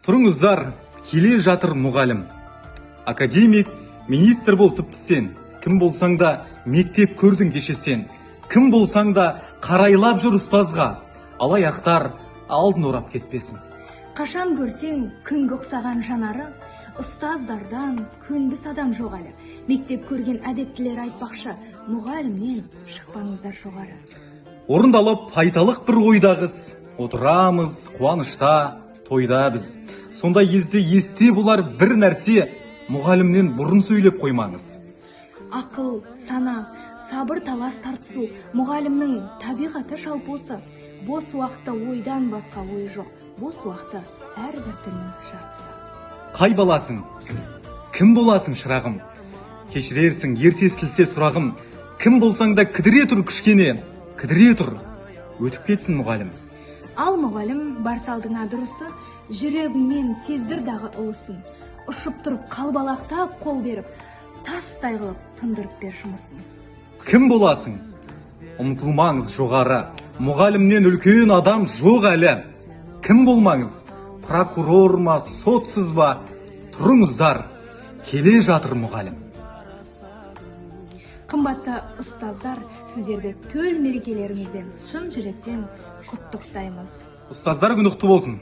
Тұрыңыздар, келе жатыр мұғалім. Академик, министр бол тіпті сен. Кім болсаң да мектеп көрдің кеше сен. Кім болсаң да қарайлап жүр ұстазға. Алаяқтар алдын орап кетпесін. Қашан көрсең күнге ұқсаған жанары, ұстаздардан көнбіс адам жоқ әлі. Мектеп көрген әдептілер айтпақшы, мұғалімнен шықпаңыздар жоғары. Орындалып айталық бір ойдағыз. Отырамыз қуанышта, тойда біз. Сонда есте болар бір нәрсе, мұғалімнен бұрын сөйлеп қоймаңыз. Ақыл, сана, сабыр талас тартысу, мұғалімнің табиғаты жалпы осы. Бос уақытта ойдан басқа ой жоқ. Бос уақытта әрбір тілінің жартысы. Қай баласың? Кім боласың шырағым? Кешірерсің, ерсесілсе сұрағым. Кім болсаң да кідіре тұр кішкене, кідіре тұр. Өтіп кетсін мұғалім. Ал мұғалім бар салдыңа дұрысы, жүрегіңмен сездір дағы ұлысын. Ұшып тұрып қалбалақтап қол беріп, тастай қылып тындырып бер жұмысын. Кім боласың? Ұмтылмаңыз жоғары. Мұғалімнен үлкен адам жоқ әлі. Кім болмаңыз? Прокурор ма, сотсыз ба? Тұрыңыздар, келе жатыр мұғалім. Қымбатты ұстаздар, сіздерді төл мерекелеріңізбен шын жүректен құттықтаймыз. Ұстаздар күні құтты болсын.